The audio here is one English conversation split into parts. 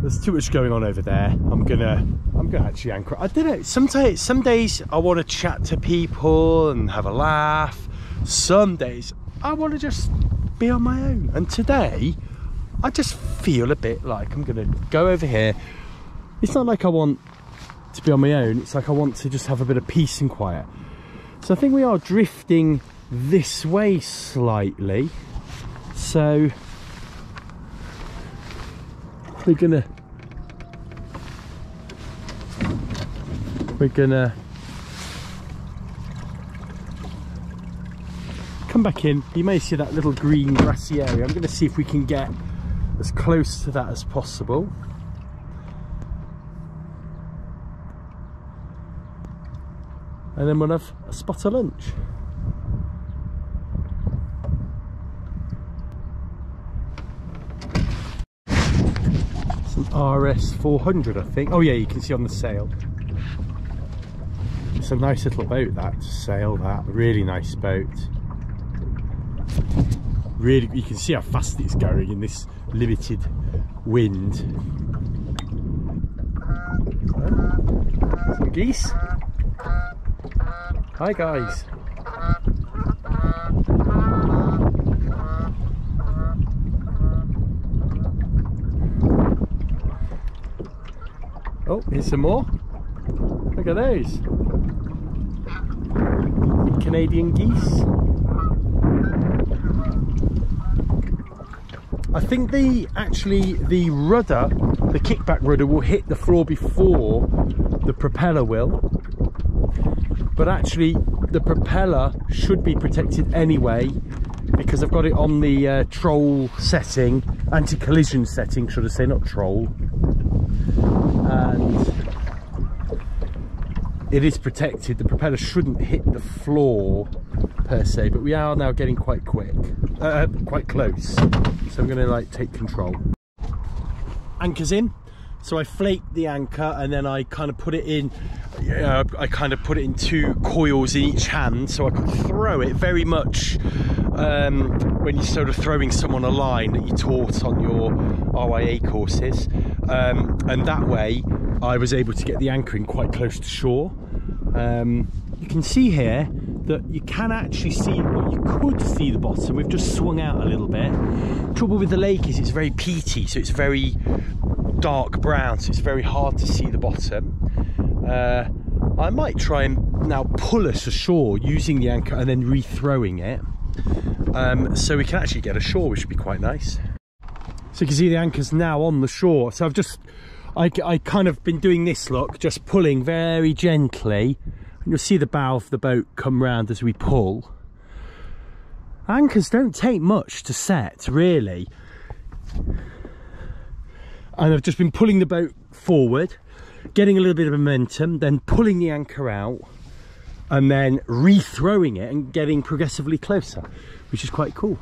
there's too much going on over there. I'm gonna actually anchor. I don't know, some days I want to chat to people and have a laugh. Some days I want to just be on my own, and today I just feel a bit like I'm gonna go over here. It's not like I want to be on my own, it's like I want to just have a bit of peace and quiet. So I think we are drifting this way slightly, so we're gonna come back in. You may see that little green grassy area. I'm gonna see if we can get as close to that as possible. And then we'll have a spot of lunch. Some RS 400, I think. Oh yeah, you can see on the sail. It's a nice little boat, that, to sail that. Really nice boat. Really, you can see how fast it's going in this limited wind. Some geese. Hi guys. Oh, here's some more. Look at those. Canadian geese. I think the rudder, the kickback rudder, will hit the floor before the propeller will. But actually the propeller should be protected anyway, because I've got it on the troll setting, anti-collision setting should I say, not troll, and it is protected. The propeller shouldn't hit the floor per se, but we are now getting quite close, so I'm going to like take control. Anchor's in, so I flaked the anchor and then I kind of put it in. I kind of put it in 2 coils in each hand, so I could throw it very much when you're sort of throwing someone a line that you taught on your RIA courses, and that way I was able to get the anchor in quite close to shore. You can see here that you can actually see, well, you could see the bottom. We've just swung out a little bit. Trouble with the lake is it's very peaty, so it's very dark brown, so it's very hard to see the bottom. I might try and now pull us ashore using the anchor and then re-throwing it, so we can actually get ashore, which would be quite nice. So you can see the anchor's now on the shore. So I kind of been doing this, look, just pulling very gently, and you'll see the bow of the boat come round as we pull. Anchors don't take much to set, really. And I've just been pulling the boat forward, getting a little bit of momentum, then pulling the anchor out, and then re-throwing it and getting progressively closer, which is quite cool.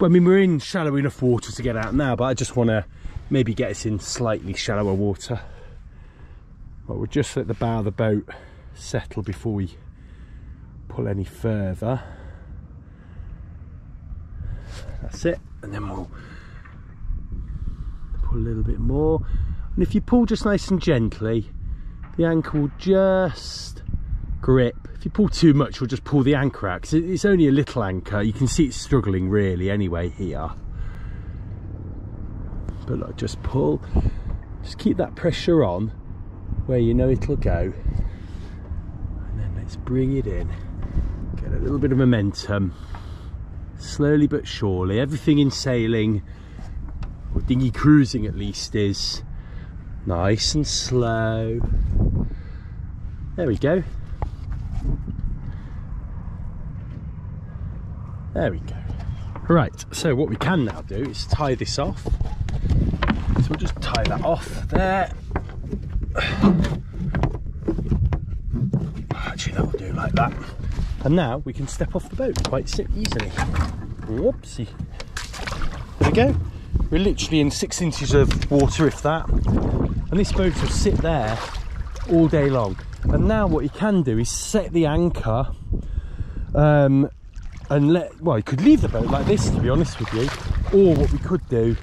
I mean, we're in shallow enough water to get out now, but I just want to maybe get us in slightly shallower water. But we'll just let the bow of the boat settle before we pull any further. That's it, and then we'll pull a little bit more. And if you pull just nice and gently, the anchor will just grip. If you pull too much, you'll just pull the anchor out, because it's only a little anchor. You can see it's struggling really anyway here. But look, just pull, just keep that pressure on where you know it'll go, and then let's bring it in, get a little bit of momentum, slowly but surely. Everything in sailing, or dinghy cruising at least, is nice and slow. There we go. There we go. Right, so what we can now do is tie this off. So we'll just tie that off there. Actually, that will do like that. And now we can step off the boat quite easily. Whoopsie. There we go. We're literally in 6 inches of water, if that. And this boat will sit there all day long. And now what you can do is set the anchor, and well, you could leave the boat like this, to be honest with you. Or what we could do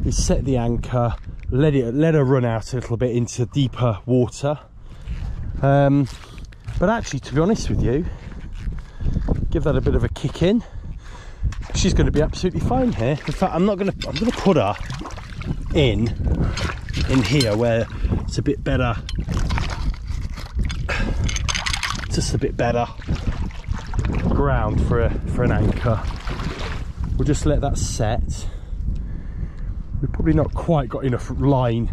is set the anchor, let her run out a little bit into deeper water. But actually, to be honest with you, give that a bit of a kick in. She's going to be absolutely fine here. In fact, I'm going to put her in here where it's a bit better, just a bit better ground for an anchor. We'll just let that set. We've probably not quite got enough road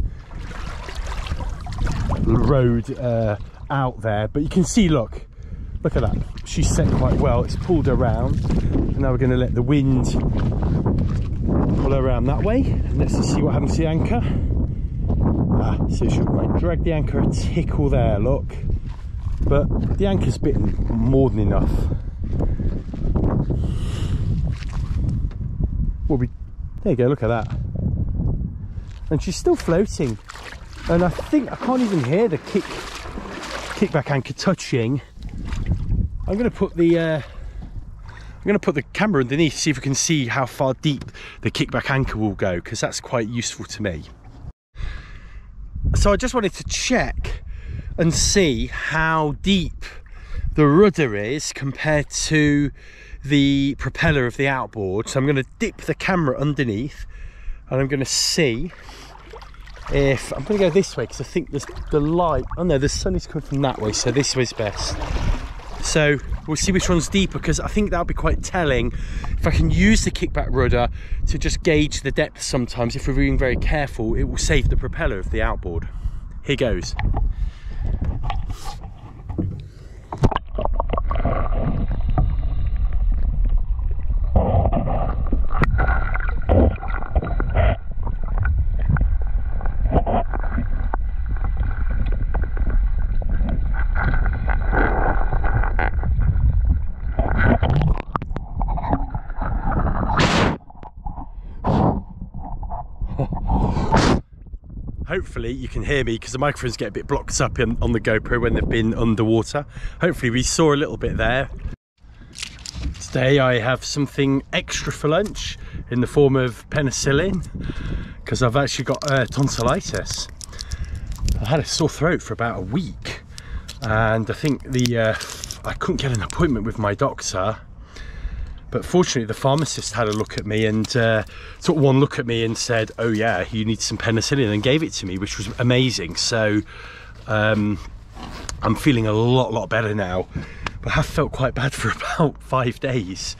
out there, but you can see, look at that, she's set quite well. It's pulled around, and now we're going to let the wind pull her around that way, and let's just see what happens to the anchor. So she might drag the anchor a tickle there, look, but the anchor's bitten more than enough. There you go, look at that, and she's still floating, and I think I can't even hear the kickback anchor touching. I'm going to put the camera underneath, see if we can see how far deep the kickback anchor will go, because that's quite useful to me. So I just wanted to check and see how deep the rudder is compared to the propeller of the outboard. So I'm going to dip the camera underneath, and I'm going to see if I'm going to go this way, because I think there's the light. Oh no, the sun is coming from that way, so this way's best. So we'll see which one's deeper, because I think that'll be quite telling if I can use the kickback rudder to just gauge the depth. Sometimes if we're being very careful, it will save the propeller of the outboard. Here goes. Hopefully you can hear me, because the microphones get a bit blocked up on the GoPro when they've been underwater. Hopefully we saw a little bit there. Today I have something extra for lunch in the form of penicillin, because I've actually got tonsillitis. I had a sore throat for about a week, and I think I couldn't get an appointment with my doctor. But fortunately, the pharmacist had a look at me and took one look at me and said, "Oh yeah, you need some penicillin," and gave it to me, which was amazing. So I'm feeling a lot better now, but I have felt quite bad for about 5 days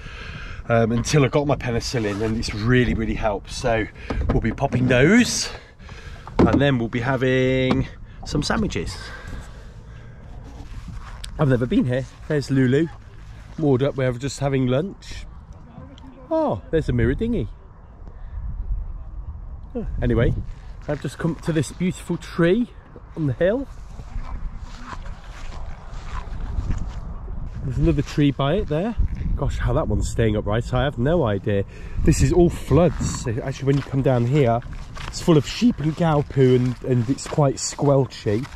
until I got my penicillin, and it's really helped. So we'll be popping those, and then we'll be having some sandwiches. I've never been here. There's Lulu, moored up. We're just having lunch. Oh, there's a mirror dinghy. Oh, anyway, I've just come to this beautiful tree on the hill. There's another tree by it there. Gosh, how that one's staying upright, I have no idea. This is all floods. So actually, when you come down here, it's full of sheep and cow poo, and it's quite squelchy.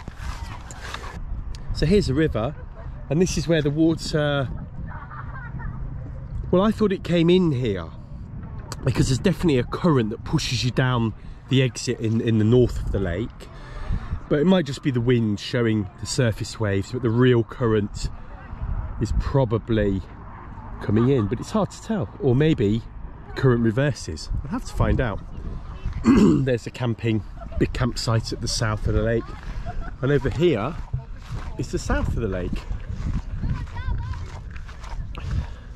So here's a river, and this is where the water, well, I thought it came in here because there's definitely a current that pushes you down the exit in the north of the lake, but it might just be the wind showing the surface waves, but the real current is probably coming in, but it's hard to tell. Or maybe current reverses. I'll have to find out. There's a big campsite at the south of the lake, and over here is the south of the lake.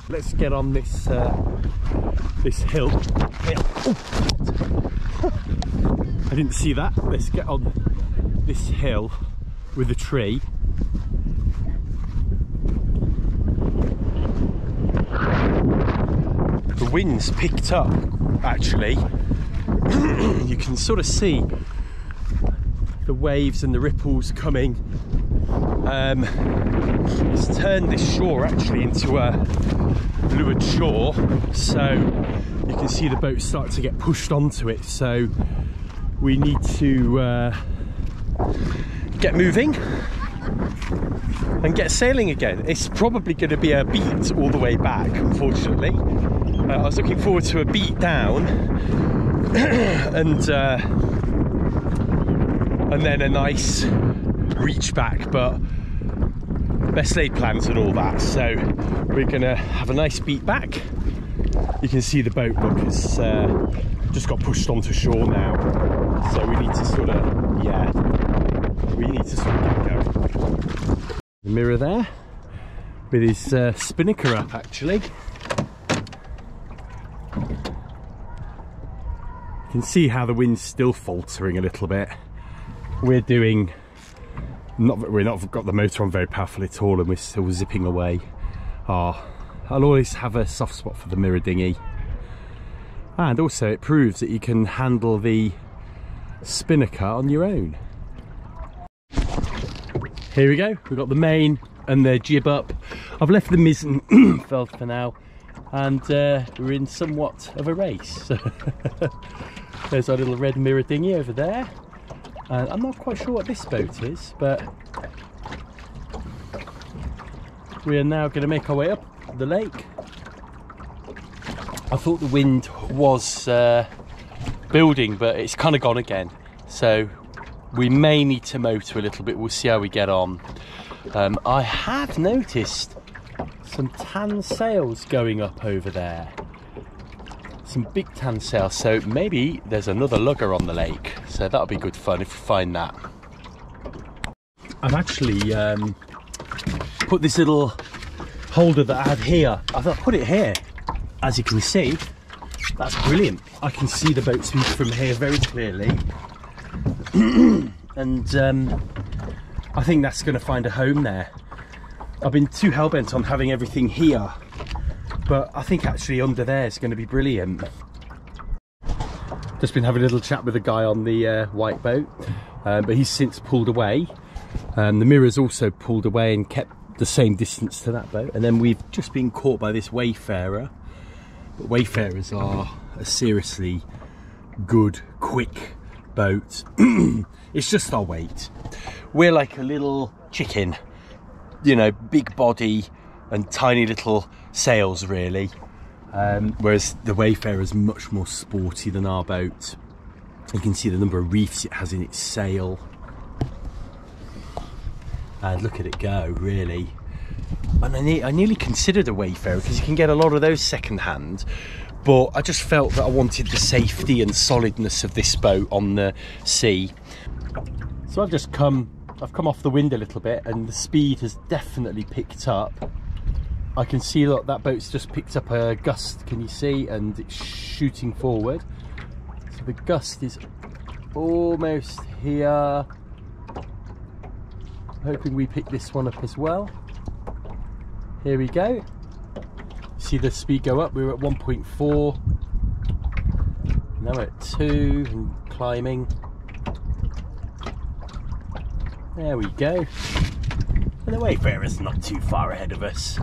Let's get on this this hill. Oh, I didn't see that. Let's get on this hill with the tree. The wind's picked up, actually. You can sort of see the waves and the ripples coming. It's turned this shore actually into a leeward shore, so you can see the boat start to get pushed onto it. So we need to get moving and get sailing again. It's probably going to be a beat all the way back, unfortunately. I was looking forward to a beat down and and then a nice reach back, but best laid plans and all that. So we're gonna have a nice beat back. You can see the boat, look, has just got pushed onto shore now, so we need to sort of, yeah, we need to sort of get going. The mirror there with his spinnaker up, actually. You can see how the wind's still faltering a little bit. We're doing, we're not got the motor on very powerful at all, and we're still zipping away. I'll always have a soft spot for the mirror dinghy, and also it proves that you can handle the spinnaker on your own. Here we go, we've got the main and the jib up. I've left the mizzen felled for now, and we're in somewhat of a race. There's our little red mirror dinghy over there, and I'm not quite sure what this boat is, but we are now going to make our way up the lake. I thought the wind was building, but it's kind of gone again, so we may need to motor a little bit. We'll see how we get on. I have noticed some tan sails going up over there, some big tan sails, so maybe there's another lugger on the lake, so that'll be good fun if we find that. I've actually put this little holder that I have here, I've put it here. As you can see, that's brilliant. I can see the boat speed from here very clearly. And I think that's going to find a home there. I've been too hell-bent on having everything here, but I think actually under there is going to be brilliant. Just been having a little chat with a guy on the white boat, but he's since pulled away. The mirror's also pulled away and kept the same distance to that boat, and then we've just been caught by this wayfarer. But wayfarers are a seriously good, quick boat. It's just our weight. We're like a little chicken, you know, big body and tiny little sails really, whereas the wayfarer's much more sporty than our boat. You can see the number of reefs it has in its sail, and look at it go, really. And I nearly considered a wayfarer because you can get a lot of those second hand, but I just felt that I wanted the safety and solidness of this boat on the sea. So I've come off the wind a little bit, and the speed has definitely picked up. I can see, look, that boat's just picked up a gust, can you see, and it's shooting forward. So the gust is almost here. I'm hoping we pick this one up as well. Here we go. See the speed go up. We were at 1.4. Now we're at 2 and climbing. There we go. And the wayfarer's not too far ahead of us.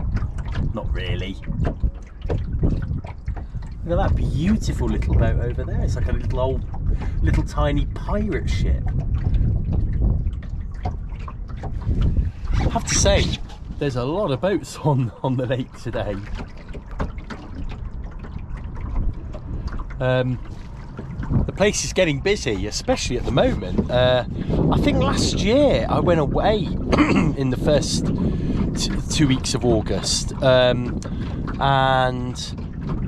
Not really. Look at that beautiful little boat over there. It's like a little tiny pirate ship. I have to say, there's a lot of boats on the lake today. The place is getting busy, especially at the moment. I think last year I went away in the first 2 weeks of August, and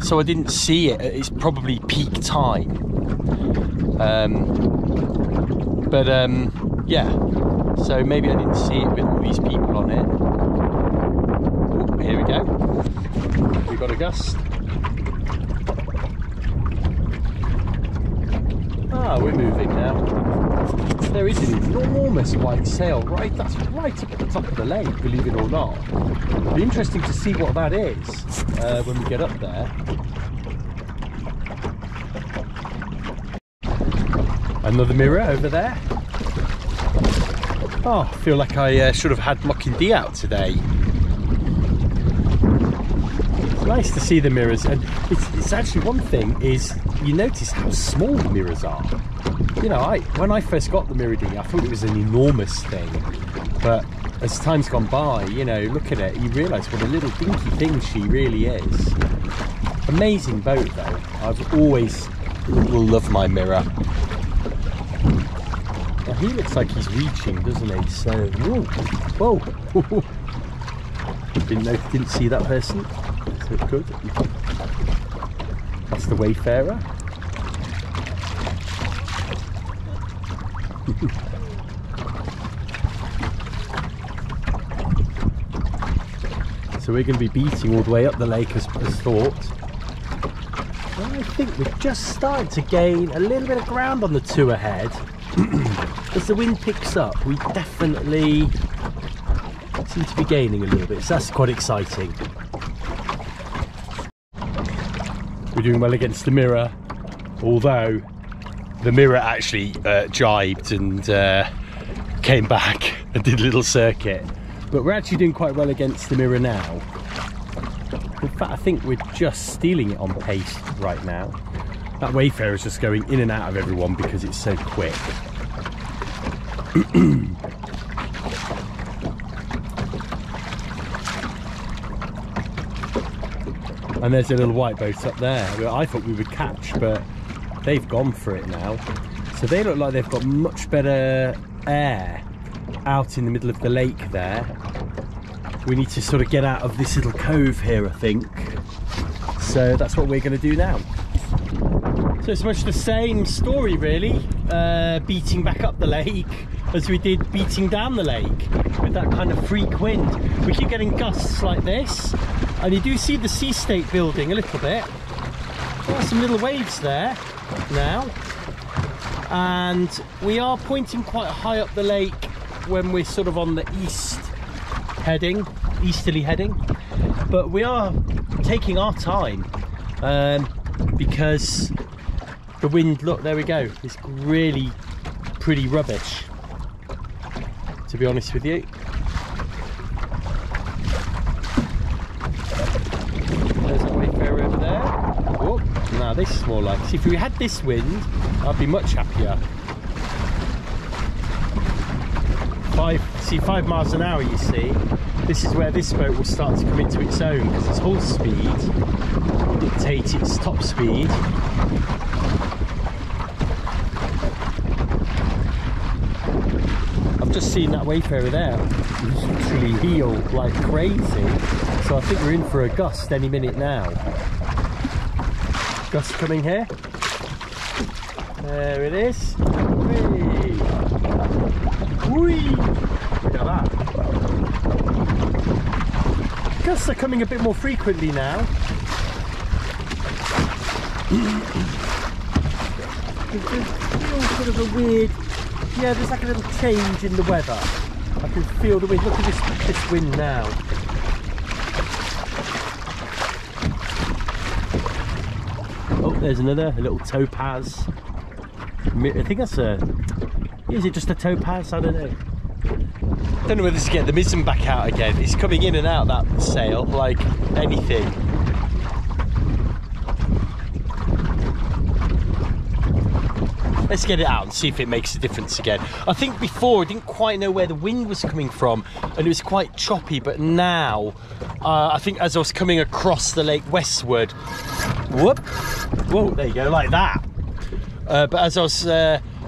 so I didn't see it. It's probably peak time. Yeah, so maybe I didn't see it with all these people on it. Oh, here we go. We've got a gust. Ah, we're moving now. There is an enormous white sail, right? That's right up at the top of the lake, believe it or not. It'll be interesting to see what that is when we get up there. Another mirror over there. Oh, I feel like I should have had Mucking D out today. It's nice to see the mirrors, and it's actually one thing is you notice how small the mirrors are. You know, when I first got the mirror dinghy, I thought it was an enormous thing, but as time's gone by, you know, look at it, you realise what a little dinky thing she really is. Amazing boat though. I've always loved my mirror. Well, he looks like he's reaching, doesn't he? So, whoa, whoa. Didn't see that person. So good. That's the wayfarer. So we're going to be beating all the way up the lake as thought. Well, I think we're just starting to gain a little bit of ground on the two ahead. As the wind picks up, we definitely seem to be gaining a little bit, so that's quite exciting. We're doing well against the mirror, although the mirror actually jibed and came back and did a little circuit. But we're actually doing quite well against the mirror now. In fact, I think we're just stealing it on pace right now. That wayfarer is just going in and out of everyone because it's so quick. And there's a little white boat up there. I thought we would catch, but they've gone for it now. So they look like they've got much better air out in the middle of the lake there. We need to sort of get out of this little cove here, I think. So that's what we're going to do now. So it's much the same story really, beating back up the lake as we did beating down the lake with that kind of freak wind. We keep getting gusts like this, and you do see the sea state building a little bit. There are some little waves there now, and we are pointing quite high up the lake when we're sort of on the easterly heading, but we are taking our time because the wind, look, there we go, it's really pretty rubbish, to be honest with you. There's that wayfarer over there. Oh, now this is more like, see, if we had this wind, I'd be much happier. 5 miles an hour, you see. This is where this boat will start to come into its own, because its hull speed dictates its top speed. I've just seen that wayfarer there literally heel like crazy, so I think we're in for a gust any minute now. Gust coming here. There it is. Whee! Whee! Look at that. Gusts are coming a bit more frequently now. There's a little bit of a weird, yeah, there's like a little change in the weather. I can feel the wind. Look at this wind now. Oh, there's another, a little topaz. I think that's a, is it just a topaz? I don't know. I don't know whether to get the Mizzen back out again. It's coming in and out, that sail, like anything. Let's get it out and see if it makes a difference again. I think before I didn't quite know where the wind was coming from and it was quite choppy, but now I think as I was coming across the lake westward, whoop, whoa, there you go, like that. But as I was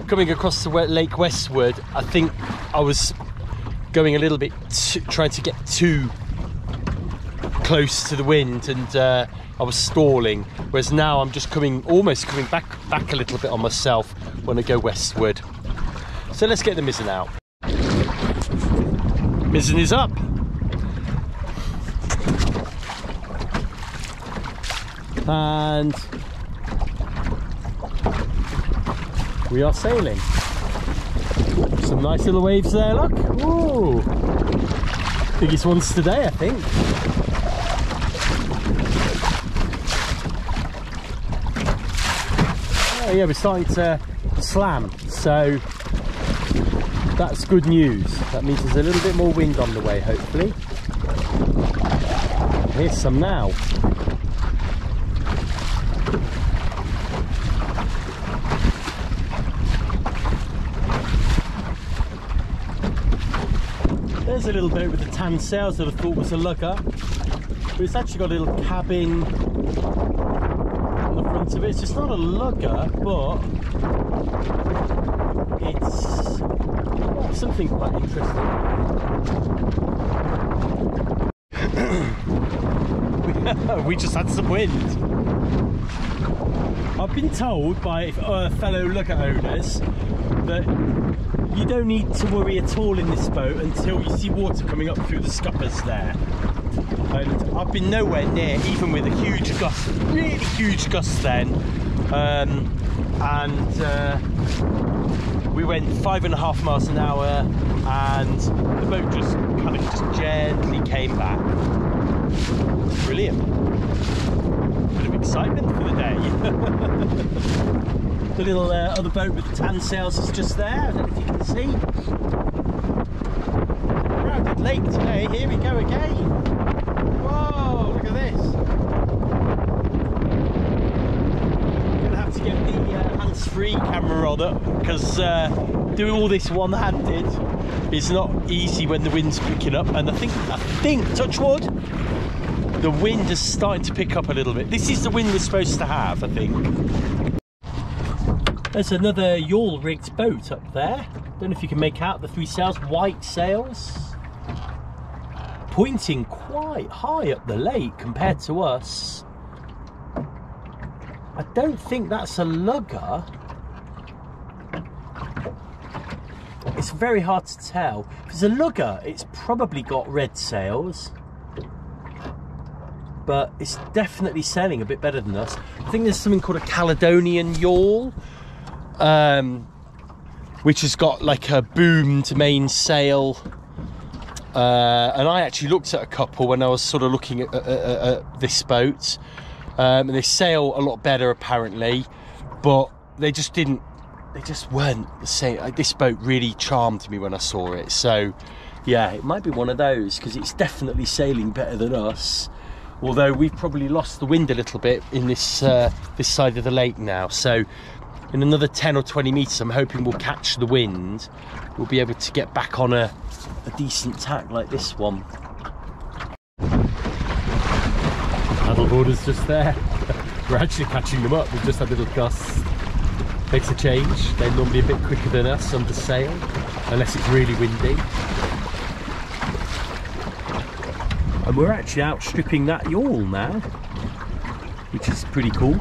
coming across the lake westward, I think I was going a little bit, trying to get too close to the wind, and I was stalling. Whereas now I'm just almost coming back a little bit on myself when I go westward. So let's get the Mizzen out. Mizzen is up. And we are sailing. Some nice little waves there, look. Ooh. Biggest ones today, I think. Oh yeah, we're starting to slam, so that's good news. That means there's a little bit more wind on the way, hopefully. Here's some now. There's a little boat with the tan sails that I thought was a lugger, but it's actually got a little cabin on the front of it. It's just not a lugger, but it's something quite interesting. We just had some wind. I've been told by fellow lugger owners that you don't need to worry at all in this boat until you see water coming up through the scuppers there. And I've been nowhere near, even with a huge gust, really huge gust then. We went 5.5 miles an hour and the boat just kind of just gently came back. Brilliant. Bit of excitement for the day. The little other boat with the tan sails is just there. I don't know if you can see. Crowded lake today. Here we go again. Whoa, look at this. Gonna have to get the hands-free camera on up because doing all this one-handed is not easy when the wind's picking up. And I think, touch wood, the wind is starting to pick up a little bit. This is the wind we're supposed to have, I think. There's another yawl rigged boat up there. Don't know if you can make out the 3 sails, white sails. Pointing quite high up the lake compared to us. I don't think that's a lugger. It's very hard to tell. If it's a lugger, it's probably got red sails. But it's definitely sailing a bit better than us. I think there's something called a Caledonian yawl, which has got like a boomed mainsail. And I actually looked at a couple when I was sort of looking at this boat. And they sail a lot better apparently, but they just weren't the same. This boat really charmed me when I saw it. So yeah, it might be one of those because it's definitely sailing better than us. Although we've probably lost the wind a little bit in this this side of the lake now. So in another 10 or 20 metres, I'm hoping we'll catch the wind. We'll be able to get back on a decent tack like this one. Paddleboarders just there. We're actually catching them up. We've just had a little gust. Makes a change. They're normally a bit quicker than us under sail, unless it's really windy. And we're actually outstripping that yawl now, which is pretty cool.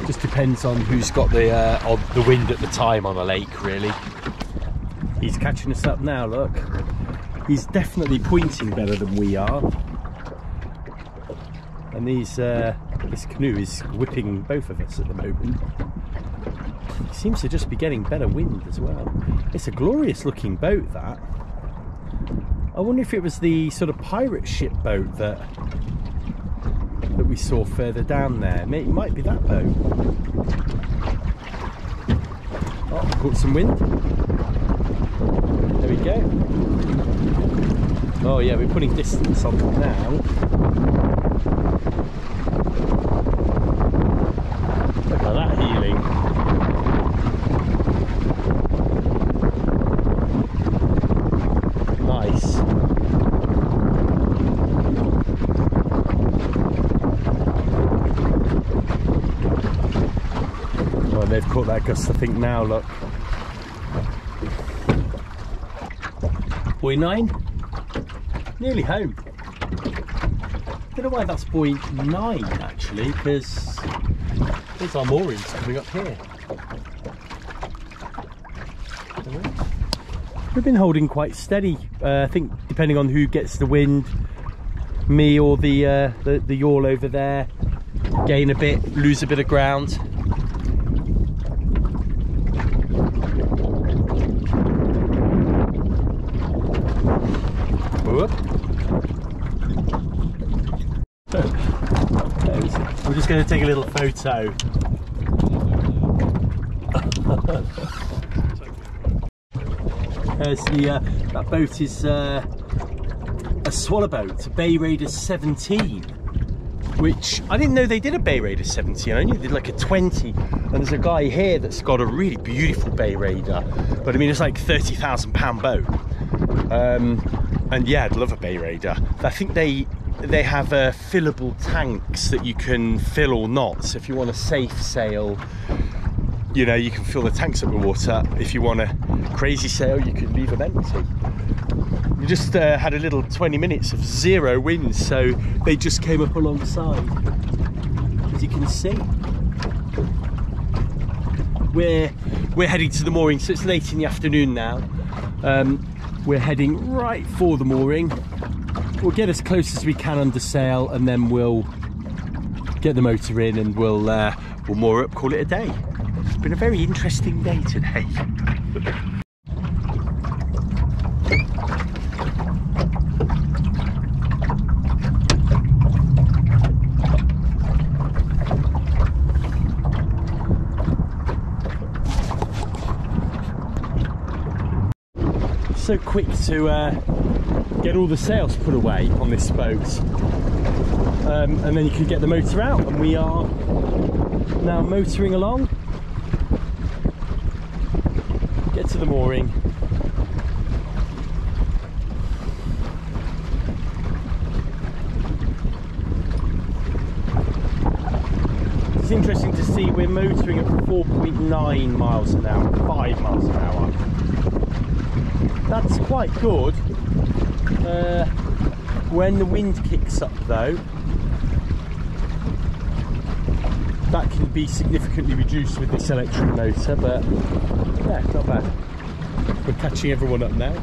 Just depends on who's got the wind at the time on the lake, really. He's catching us up now, look. He's definitely pointing better than we are. And this canoe is whipping both of us at the moment. He seems to just be getting better wind as well. It's a glorious looking boat, that. I wonder if it was the sort of pirate ship boat that we saw further down there. It might be that boat. Oh, caught some wind. There we go. Oh yeah, we're putting distance on them now. Look at that heeling. Nice. Oh, they've caught that gust, I think, now, look. Buoy 9. Nearly home. Don't know why that's buoy 9 actually, because there's our moorings coming up here. We've been holding quite steady. I think depending on who gets the wind, me or the yawl over there, gain a bit, lose a bit of ground. Whoop. I'm just going to take a little photo. There's that boat is a swallow boat, a Bayraider 17, which I didn't know they did a Bayraider 17. I knew they did like a 20, and there's a guy here that's got a really beautiful Bayraider, but I mean it's like £30,000 boat. And yeah, I'd love a Bayraider. I think they have fillable tanks that you can fill or not. So if you want a safe sail, you know, you can fill the tanks up with water. If you want a crazy sail, you can leave them empty. We just had a little 20 minutes of zero wind, so they just came up alongside. As you can see, we're heading to the mooring, so it's late in the afternoon now. We're heading right for the mooring. We'll get as close as we can under sail, and then we'll get the motor in, and we'll moor up, call it a day. It's been a very interesting day today. So quick to get all the sails put away on this boat, and then you can get the motor out, and we are now motoring along. Get to the mooring. It's interesting to see we're motoring at 4.9 miles an hour, 5 miles an hour. That's quite good. When the wind kicks up though, that can be significantly reduced with this electric motor, but yeah, not bad. We're catching everyone up now.